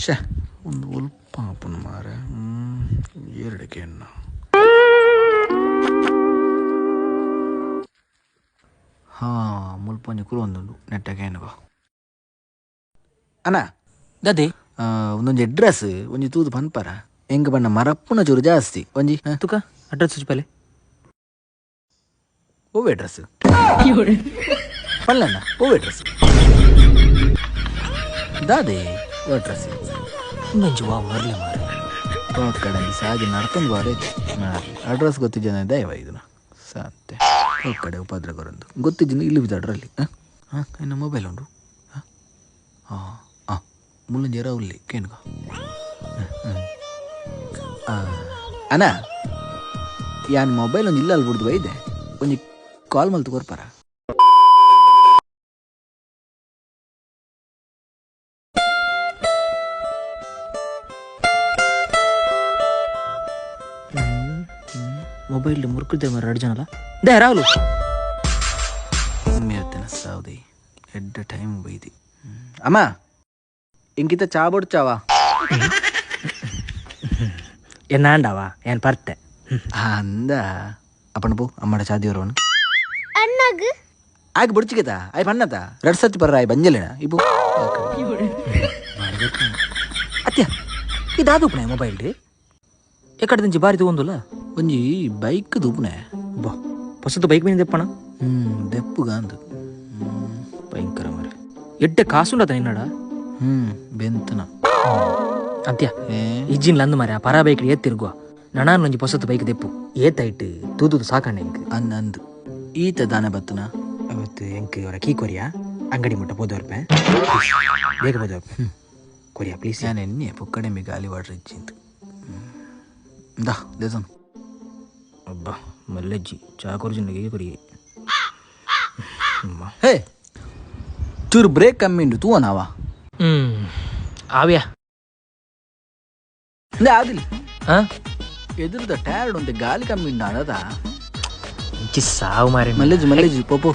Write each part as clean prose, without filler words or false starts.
ಶೇ ಒಂದು ಉಲ್ಪ ಅಪ್ಪನ ಮಾರೆ ಎರಡಕ್ಕೆ ಮುಲ್ಪೊಂಜಿ ಕುಲು ಒಂದು ನೆಟ್ಟಗೆ ಏನಗೋ ಅಣ್ಣ ಗದೆ ಒಂದೊಂದು ಅಡ್ರೆಸ್ ಒಂಜಿ ತೂದು ಪನ್ಪರ ಹೆಂಗ ಬಣ್ಣ ಮರಪ್ಪುನ ಚೂರು ಜಾಸ್ತಿ ಒಂಜಿ ತುಕ ಅಡ್ರೆಸ್ ಸುಚ್ಪಲೆ ಓವೆ ಅಡ್ರೆಸ್ ಪಲ್ಲಣ್ಣ ಓವೆ ಅಡ್ರೆಸ್ ದಾದೆ ಓ ಅಡ್ರೆಸ್ ಇನ್ನೊಂಜಿ ವಾ ಮರಲೆ ಮಾರೆ ಕಡೆ ಸಾಗಿ ನಡ್ಕೊಂಡು ಬಾರೆ ಅಡ್ರೆಸ್ ಗೊತ್ತಿದ್ದ ದಯವ ಇದನ್ನ ಸಾಂತೆ ಹೋಗ ಕಡೆ ಉಪದ್ರಗರಂದು ಗೊತ್ತಿದ್ದೀನಿ ಇಲ್ಲಿ ಬಿದ್ದಾಡ್ರಲ್ಲಿ ಹಾಂ ಇನ್ನು ಮೊಬೈಲ್ ಉಂಟು ಹಾಂ ಹಾಂ ಮುಳ್ಳಂಜಿ ರಾವುಲ್ಲಿ ಕೇನ್ಗ ಅಣ್ಣ ಯಾನ್ ಮೊಬೈಲ್ ಒಂದು ಇಲ್ಲ ಅಲ್ಲಿ ಬಿಡ್ದು ಒಯ್ದೆ ಒಂಜಿ ಕಾಲ್ ಮಲ್ತು ಕೊರ್ಪಾರ ಮೊಬೈಲ್ ಮುರ್ಕುದ್ದೆ ಮರ ಎರಡು ಜನಲ್ಲ ದೇ ರಾಹುಲು ಮೇರ್ತೇನೆ ಸಾವುದಿ ಎಡ್ಡ ಟೈಮ್ ಬೈದಿ ಅಮ್ಮ ಇಂಕಿತ ಚಾ ಬಡ್ಚಾವ എന്നാണ്ടാവാ ഞാൻ പറട്ടെ ಅಂದ ಅಪ್ಪಣ ಪೋ ಅಮ್ಮಡ ಚಾದಿಯವರವನು ಅಣ್ಣಗ್ ಆಗಿ ಬುಡ್ಚಿಗೆತ ಆಯ್ ಪಣ್ಣತ ಎರಡು ಸರ್ತಿ ಬರ್ರ ಆಯ್ ಬಂಜಲೇನ ಇಬ್ಬು ಅತ್ಯ ಇದಾದುಪ್ನೆ ಮೊಬೈಲ್ ರೀ ಎಕಡೆ ದಿಂಚಿ ಬಾರಿ ತಗೊಂದಲ್ಲ ಒಂಜಿ ಬೈಕ್ ದೂಪನೆ ಬಾ ಹೊಸದು ಬೈಕ್ ಮೀನು ತೆಪ್ಪಣ ದೆಪ್ಪುಗ ಅಂದು ಭಯಂಕರ ಮರ ಎಡ್ಡೆ ಕಾಸುಂಡತ ನಿನ್ನಡ ಬೆಂತನ ಅಂತ್ಯ ಇಜ್ಜಿನ್ಲ ಅಂದು ಮರ ಪರ ಬೈಕ್ ಏತ್ತಿರ್ಗುವ ನನಾನು ಒಂಜಿ ಹೊಸತು ಬೈಕ್ ದೆಪ್ಪು ಏತೈಟ್ ತೂದುದು ಸಾಕಣ್ಣ ಎಂಕ್ ಅಂದು ಈತ ದಾನೆ ಬತ್ತನ ಅವತ್ತು ಎಂಕ್ ಅವರ ಕೀ ಕೊರಿಯಾ ಅಂಗಡಿ ಮುಟ್ಟ ಬೋದವ್ರಪೆ ಬೇಗ ಬೋದವ್ರಪೆ ಕೊರಿಯಾ ಪ್ಲೀಸ್ ನಾನು ಎಣ್ಣೆ ಪುಕ್ಕಡೆ ಮೇ ಗಾಲಿ ವಾಡ್ರ್ ಇಚ್ಚಿಂತು ದಾ ದೇಸನು ಅಬ್ಬಾ ಮಲ್ಲೆಜ್ಜಿ ಚಾ ಕೊರ್ಜಿನ್ಗೆ ಕೊರಿಯೆ ಹೇ ಚೂರು ಬ್ರೇಕ್ ಕಮ್ಮಿ ಉಂಟು ತೂ ನಾವ ಆವ್ಯಾ ಅಂದ್ರೆ ಆದಿಲ್ಲ ಹಾ ಎದುರದ ಟೈರ್ಡ್ ಒಂದು ಗಾಲಿ ಕಮ್ಮಿ ಉಂಟು ಅದ ಇಂಚಿ ಸಾವು ಮಾರೆ ಮಲ್ಲೇಜ್ ಪೋಪೋ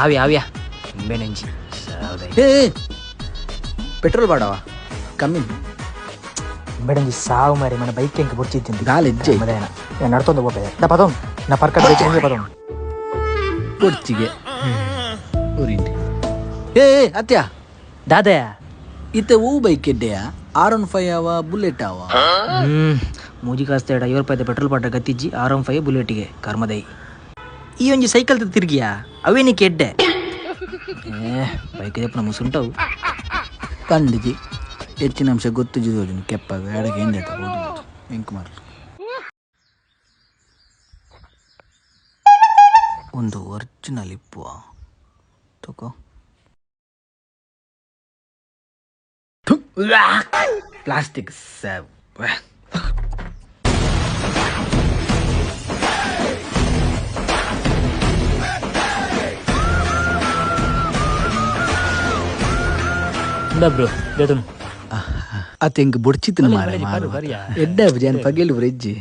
ಆವ್ಯಾ ಆವ್ಯಾ ಬೆಣಂಜಿ ಸಾವುದೈ ಹೇ ಪೆಟ್ರೋಲ್ ಬಾಡವ ಕಮ್ಮಿ ಬೆಡಂಜಿ ಸಾವು ಮಾರಿ మన బైక్ ఎంక బొర్చిద్దింది గాలి ఎజ్జే మదేనా నేను నడుతోంది పోపే నా పదం నా పర్కట్ బైక్ పదం ಕೊಡ್ಚಿಗೆ ಊರಿಂಡಿ ಏ ಅತ್ಯ ದಾದಯ ಇತ್ತೆ ಹೂ ಬೈಕ್ ಎಡ್ಡೆಯ R15 ಅವ ಬುಲೆಟ್ ಅವ ಮೂಜಿ ಕಾಸ್ತ 50 ರೂಪಾಯಿ ಪೆಟ್ರೋಲ್ ಪಾಟ ಗತ್ತಿಜ್ಜಿ R15 ಬುಲೆಟ್ಗೆ ಕರ್ಮದೈ ಈ ಒಂಜಿ ಸೈಕಲ್ ತಿರ್ಗಿಯಾ ಅವೇನಿ ಕೆಡ್ಡೆ ಬೈಕ್ ದೆಪ್ಪನ ಮುಸುಂಟವು ಕಂಡಿಜಿ ಹೆಚ್ಚಿನ ಅಂಶ ಗೊತ್ತು ಜಿದೋಜು ಕೆಪ್ಪಾಗ ಎಡಗೆ ಹಿಂದೆ ತಗೋದು ಎಂಕ್ ಮಾರ ಒಂದು ಒರಿಜಿನಲ್ ಇಪ್ಪುವ ತಗೋ ಪ್ಲಾಸ್ಟಿಕ್ ಸ್ಯಾಬ್ ಬ್ರೋ ದೇತನು ಅತ್ತ ಹೆಂಗೆ ಬುಡ್ಚಿತ್ತು ಮಾರ ಎಡ್ಡ ಜನ ಪಗೇಲಿ ಬ್ರಿಡ್ಜಿ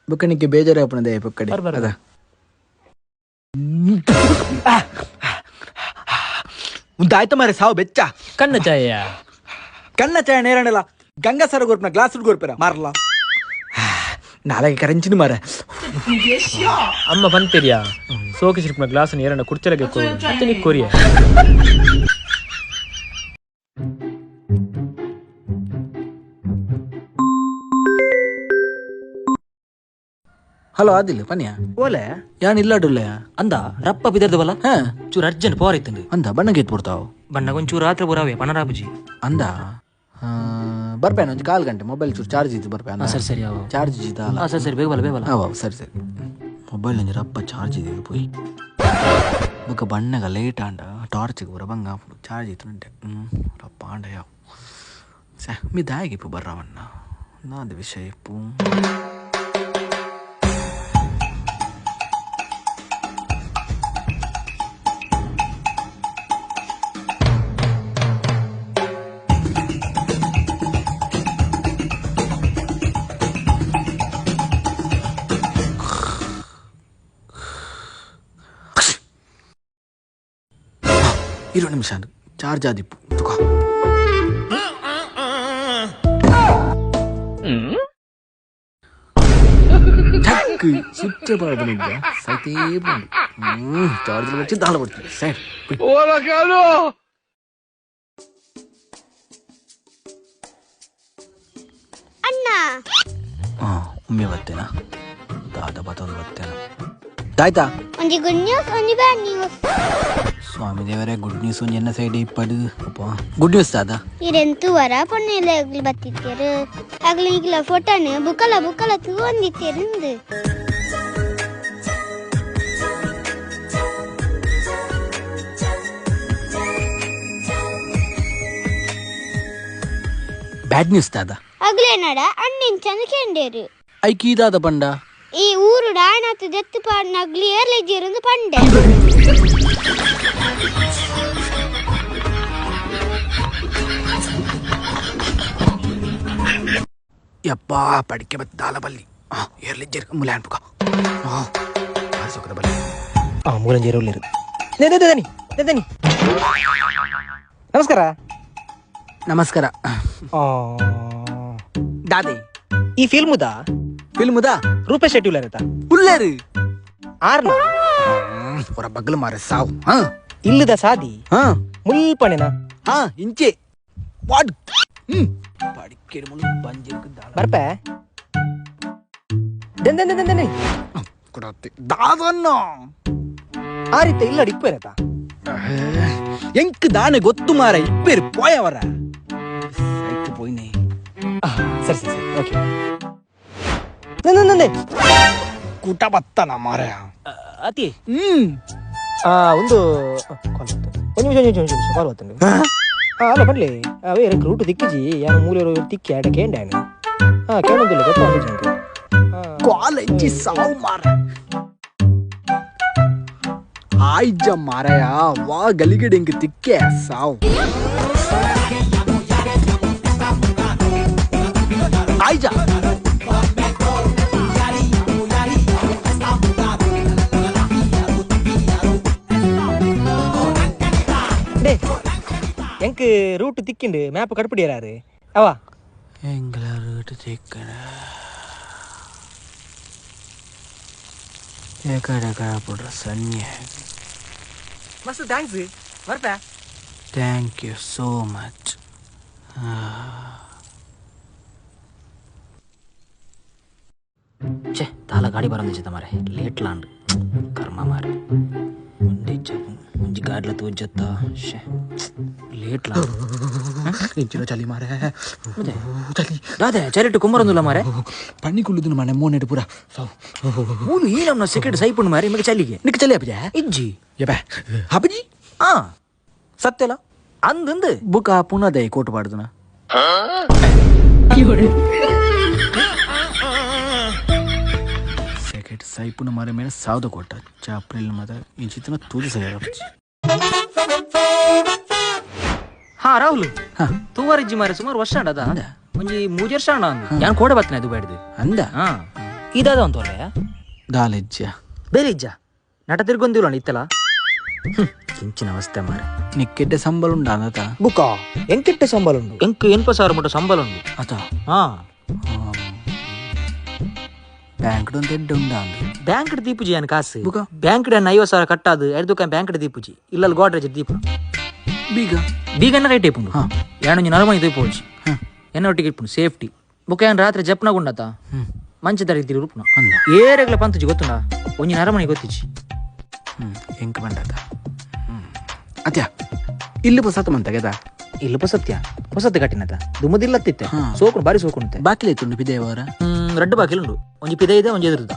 ಬುಕ್ಕನಿಗೆ ಬೇಜಾರು ಹಾಪಣದ ಪಕ್ಕಡೆ ಅದ ಉಂದಾಯ್ತ ಮಾರೆ ಸಾವು ಬೆಚ್ಚ ಕಣ್ಣ ಚಾಯ ಕಣ್ಣ ಚಾಯ ನೇರಣಲ್ಲ ಗಂಗಾಸರ ಗೋರ್ಪನ ಗ್ಲಾಸ್ ಗೋರ್ಪೆರ ಮಾರಲ್ಲ ನಾಳೆಗೆ ಕರೆಂಚಿನ ಮಾರ ಅಮ್ಮ ಬಂತಿರಿಯಾ ಸೋಕಿಸಿರ್ಪ ಗ್ಲಾಸ್ ನೀರನ್ನ ಕುರ್ಚಲಗೆ ಕೊರಿ ಕೊರಿಯ ಹಲೋ ಆದಿಲ್ಲ ಪನ್ಯ ಓಲೆ ಯಾನ್ ಇಲ್ಲಾಡುಲ್ಲ ಅಂದ ರಪ್ಪ ಬಿದರ್ದವಲ್ಲ ಹಾ ಚೂರು ಅರ್ಜೆಂಟ್ ಪವರ್ ಐತಂದು ಅಂದ ಬಣ್ಣಗೆ ಎತ್ಬಿಡ್ತಾವ ಬಣ್ಣ ಒಂಚೂರು ರಾತ್ರಿ ಬರಾವೆ ಪನರಾಬಜಿ ಅಂದ ಬರ್ಪೇನ ಒಂದು 1/4 ಗಂಟೆ ಮೊಬೈಲ್ ಚೂರು ಚಾರ್ಜ್ ಇತ್ತು ಬರ್ಪೇನ ಸರಿ ಸರಿ ಅವ ಚಾರ್ಜ್ ಇದ್ದಲ್ಲ ಸರಿ ಸರಿ ಬೇಗ ಬಲ್ಲ ಬೇಗ ಬಲ್ಲ ಅವ ಸರಿ ಸರಿ ಮೊಬೈಲ್ ನಂಜಿ ರಪ್ಪ ಚಾರ್ಜ್ ಇದೆ ಪೋಯಿ ಬೊಕ್ಕ ಬಣ್ಣಗ ಲೇಟ್ ಆಂಡ ಟಾರ್ಚ್ಗೆ ಬರ ಬಂಗ ಚಾರ್ಜ್ ಇತ್ತು ನಂಟೆ ರಪ್ಪ ಆಂಡ ಯಾವ ಸೇ ಮೀ ದಾಯಿಗಿಪ್ಪು ಬರ್ರವಣ್ಣ ನಾದ ವಿಷಯ ಇಪ್ಪು ಇರೋ ನಿಮಿಷ ಚಾರ್ಜ್ ಆದಿಪ್ಪು ತುಕೋ స్విచ్ పడదు సైతే చార్జర్ వచ్చి దానిలో పడుతుంది సైడ్ ಅಣ್ಣ ಒಮ್ಮೆ ಬರ್ತೇನಾ ದಾದ ಬತ್ತೊಂದು ಬರ್ತೇನ ತಾಯ್ತಾ ಒಂಜಿ ಗುಡ್ ನ್ಯೂಸ್ ಒಂಜಿ ಬ್ಯಾಡ್ ನ್ಯೂಸ್ ಸ್ವಾಮಿ ದೇವರೇ ಗುಡ್ ನ್ಯೂಸ್ ಒಂದು ಎನ್ನ ಸೈಡ್ ಇಪ್ಪಡು ಅಪ್ಪ ಗುಡ್ ನ್ಯೂಸ್ ದಾದ ಇರೆಂತು ವರ ಪೊಣ್ಣೆಲ್ಲ ಆಗ್ಲಿ ಬತ್ತಿತ್ತೇರು ಆಗ್ಲಿ ಈಗಲ ಫೋಟೋನು ಬುಕ್ಕಲ ತಗೊಂಡಿತ್ತೇರು ಬ್ಯಾಡ್ ನ್ಯೂಸ್ ದಾದ ಆಗ್ಲೇನಡ ಅಣ್ಣಿನ್ ಚಂದ ಕೆಂಡೇರು ಐಕಿ ದಾದ ಪಂಡ ಈ ಊರು ಡಾಯನಾತು ಜತ್ತು ಪಾಡ್ನಗ್ಲಿ ಏರ್ಲೆಜ್ಜಿருந்து ಪಂಡೆ ಯಪ್ಪಾ ಪಡಿಕೆ ಬತ್ತಾಲ ಬಲ್ಲಿ ಏರ್ಲಿಜ್ಜರ್ ಮುಲಾನ್ ಪುಕ ಸೊಕದ ಬಲ್ಲಿ ಮೂಲಂಜೇರು ದನಿ ನಮಸ್ಕಾರ ನಮಸ್ಕಾರ ದಾದೆ ಈ ಫಿಲ್ಮುದಾ ಫಿಲ್ಮುದಾ ರೂಪೇಶ್ ಶೆಟ್ಟಿ ಉಳ್ಳಾರತ ಉಳ್ಳೇರು ಆರ್ನ ಹೊರ ಬಗ್ಲು ಮಾರೆ ಸಾವು ಇಲ್ಲದ ಸಾದಿ ಮುಲ್ಪಣೆನ ಇಂಚೆ ವಾಡ್ ಪಡಿಕೆ ಮುಳು ಬಂಜಿರ್ಕು ಬರ್ಪೆ ದೆಂದೆಂದೆಂದೆಂದೆಂದೆ ಕೊಡತ್ತೆ ದಾದನ್ನ ಆರಿತ ಇಲ್ಲ ಇಪ್ಪೇರತ ಎಂಕ್ ದಾನೆ ಗೊತ್ತು ಮಾರ ಇಪ್ಪೇರು ಪೋಯವರ ಸೈಕ್ ಪೋಯ್ನೆ ಸರಿ ಓಕೆ ನಂದೆ ಕೂಟ ಬತ್ತನ ಮಾರ ಅತಿ ಒಂದು ಒಂದು ನಿಮಿಷ ಕಾಲ್ ಬತ್ತಂಡು ಅಲ್ಲ ಬನ್ನಿ ಅವೇ ರೂಟ್ ದಿಕ್ಕಿಜಿ ಯಾನು ಮೂಲೆಯವರು ತಿಕ್ಕಿ ಆಡ ಕೇಂಡಾನು ಕೇಳೋದಿಲ್ಲ ಗೊತ್ತಾಗ ಕಾಲೇಜಿ ಸಾವು ಮಾರ ಆಯ್ಜ ಮಾರಯ ವಾ ಗಲಿಗಡೆ ಹಿಂಗ ತಿಕ್ಕೆ ಸಾವು ಆಯ್ಜ ಎಂಕ್ ರೂಟ್ ತಿಕ್ಕಿಂಡು ಮ್ಯಾಪ್ ಕಡ್ಪಿಡಿಯರಾರು ಅವಾ ಎಂಗ್ಲ ರೂಟ್ ತಿಕ್ಕಣ ಕಡೆ ಕಳ್ಬಿಡ್ರ ಸನ್ಯ ಮಸ್ತ್ ಥ್ಯಾಂಕ್ಸ್ ಬರ್ತಾ ಥ್ಯಾಂಕ್ ಯು ಸೋ ಮಚ್ ಛೇ ತಾಲ ಗಾಡಿ ಬರಂದಿಜ್ಜದ ಮಾರೆ ಲೇಟ್ ಲಾಂಡ್ ಕರ್ಮ ಮಾರೆ ಮುಂಜಿ ಗಾಡ್ಲ ತೋಜ್ಜತ್ತ ಶೇ ಲೇಟ್ ಲಾಂಡ್ ಇಂಚಿನ ಚಲಿ ಮಾರೆ ಚಲಿ ಅದೇ ಚರಿಟ್ಟು ಕುಂಬರೊಂದಿಲ್ಲ ಮಾರೆ ಪಣ್ಣಿ ಕುಳ್ಳುದಿನ ಮನೆ ಮೋನೆಡು ಪೂರ ಸಾವು ಊನು ಈ ನಮ್ಮ ಸೆಕೆಂಡ್ ಸೈಪುಂಡು ಮಾರಿ ನಿಮಗೆ ಚಲಿಗೆ ನಿಕ್ಕೆ ಚಲಿ ಅಪ್ಪಜ ಇಜ್ಜಿ ಯಪ್ಪ ಹಬ್ಬಜಿ ಸತ್ಯಲ್ಲ ಅಂದಂದು ಬುಕ್ ಪುನಃ ಕೋಟು ಪಾಡ್ದನ ಸೆಕೆಂಡ್ ಸೈಪುನ ಮಾರೆ ಮೇಲೆ ಸಾವ್ದ ಕೊಟ್ಟ ಚಾಪ್ರಿಲ್ ಮದ ಈ ಚಿತ್ರ ತೂಜಿ ಸರಿ ರಾಹುಲ್ ತೂವಾರಿಜ್ಜಿ ಮಾರೆ ಸುಮಾರು ವರ್ಷ ಅದ ಒಂಜಿ 3 ವರ್ಷ ಅಣ್ಣ ಯಾನ್ ಕೋಡೆ ಬತ್ತನೆ ಅದು ಬೇಡ್ದು ಅಂದ ಇದಾದ ಅಂತ ಒಳ್ಳೆಯ ದಾಲೆಜ್ಜ ಬೇರೆ ಇಜ್ಜ ನಟ ತಿರ್ಗೊಂದಿಲ್ಲ ಇತ್ತಲ್ಲ ಇಂಚಿನ ಅವಸ್ಥೆ ಮಾರೆ ನಿಕ್ಕೆಡ್ಡೆ ಸಂಬಳ ಉಂಡ ಅನ್ನತ ಬುಕ್ಕ ಎಂಕೆಟ್ಟೆ ಸಂಬಳ ಉಂಡು ಎಂಕ್ 80,000 ಮುಟ್ಟ ಸಂಬಳ ಉಂಡು ಅತ ಬ್ಯಾಂಕ್ ಎಡ್ಡೆ ಉಂಡ ಅಂದ ಬ್ಯಾಂಕ್ ದೀಪುಜಿ ಅನ್ ಕಾಸು ಬುಕ್ಕ ಬ್ಯಾಂಕ್ 50,000 ಕಟ್ಟಾದು ಎಡ್ದುಕ ಬ್ಯಾಂಕ್ ದೀಪುಜಿ ಇಲ್ಲಲ್ಲಿ ಗೋಡ್ರೇಜ್ ದೀಪ ಬೀಗನ್ನ ರೈಟ್ ಇಪ್ಪುಂಡು ಯಾನೊಂಜಿ ನರಮಣಿ ದೀಪೋಜಿ ಎನ್ನ ಒಟ್ಟಿಗೆ ಇಪ್ಪುಂಡು ಸೇಫ್ಟಿ ಬುಕ್ಕ ಏನ್ ರಾತ್ರಿ ಜಪ್ನಗುಂಡತ ಮಂಚದ ರೀತಿ ರೂಪನ ಏರೆಗ್ಲ ಪಂತುಜಿ ಗೊತ್ತುಂಡ ಒಂಜಿ ನರಮಣಿ ಗೊತ್ತಿಜಿ ಎಂಕ್ ಬಂಡತ ಅತ್ಯ ಇಲ್ಲಿ ಪೊಸತ ಮಂತಗೆದ ಇಲ್ಲ ಹೊಸತ್ತೆ ಕಟ್ಟಿನತ ದುಮ್ಮದಿಲ್ಲತ್ತಿತ್ತೆ ಸೋಕೊಂಡು ಬಾರಿ ಸೋಕೊಂಡುತ್ತೆ ಬಾಕಿಲ ಇತ್ತು ಪಿದೇವರ ರೆಡ್ ಬಾಕಿಲು ಉಂಡು ಒಂಜಿ ಪಿದೆ ಇದೆ ಒಂಜಿ ಎದುರುದ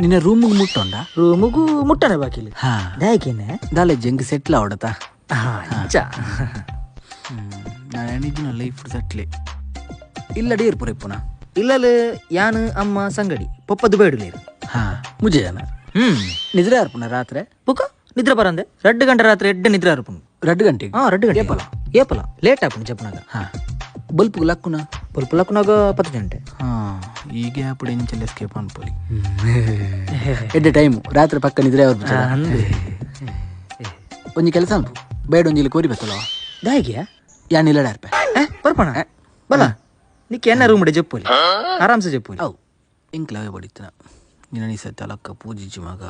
ನಿನ್ನ ರೂಮಿಗೆ ಮುಟ್ಟೊಂಡ ರೂಮುಗು ಮುಟ್ಟನೆ ಬಾಕಿಲು ದಾಯಕೇನೆ ದಾಲೆ ಜಂಗ್ ಸೆಟ್ಲ್ ಅವಡತ ನಾನು ಲೈಫ್ ಸೆಟ್ಲೆ ಇಲ್ಲಡಿ ಇರ್ಪುರ ಇಪ್ಪುನ ಇಲ್ಲಲು ಯಾನು ಅಮ್ಮ ಸಂಗಡಿ ಪಪ್ಪದು ಬೇಡಲೇರು ಮುಜೆ ಜನ ನಿದ್ರೆ ಅರ್ಪುನ ರಾತ್ರಿ ಬುಕ್ಕ ನಿದ್ರೆ ಬರಂದೆ 2 ಗಂಟೆ ರಾತ್ರಿ ಎಡ್ಡೆ ನಿದ್ರೆ ಅರ್ಪುನು 2 ಗಂಟೆಗೆ 2 ಗಂಟೆ ಏಪಲ ಲೇಟ್ ಆಪುನು ಜಪ್ನಾಗ ಬಲ್ಪು ಲಕ್ಕುನ ಬಲ್ಪು ಲಕ್ಕುನಾಗ 10 ಗಂಟೆ ಈಗ ಅప్పుడు ಎಂಚೆಲ್ಲ ಎಸ್ಕೇಪ್ ಅನ್ಪೊಲಿ ಎಡ್ಡೆ ಟೈಮು ರಾತ್ರಿ ಪಕ್ಕ ನಿದ್ರೆ ಅವ್ರು ಒಂಜಿ ಕೆಲಸ ಅನ್ಪು ಬೇಡ ಒಂಜಿಲಿ ಕೋರಿ ಬತ್ತಲ್ಲವ ದಾಯಿಗೆ ಯಾನಿಲ್ಲ ಡಾರ್ಪೆ ಬರ್ಪಣ ಬಲ ನಿಕ್ಕೆ ಎನ್ನ ರೂಮ್ ಜಪ್ಪುಲಿ ಆರಾಮ್ಸೆ ಜಪ್ಪುಲಿ ಅವು ಇಂಕ್ಲವೇ ಬಡಿತನ ನಿನ್ನ ಸತ್ತ ಅಲಕ್ಕ ಪೂಜಿಸಿ ಮಗ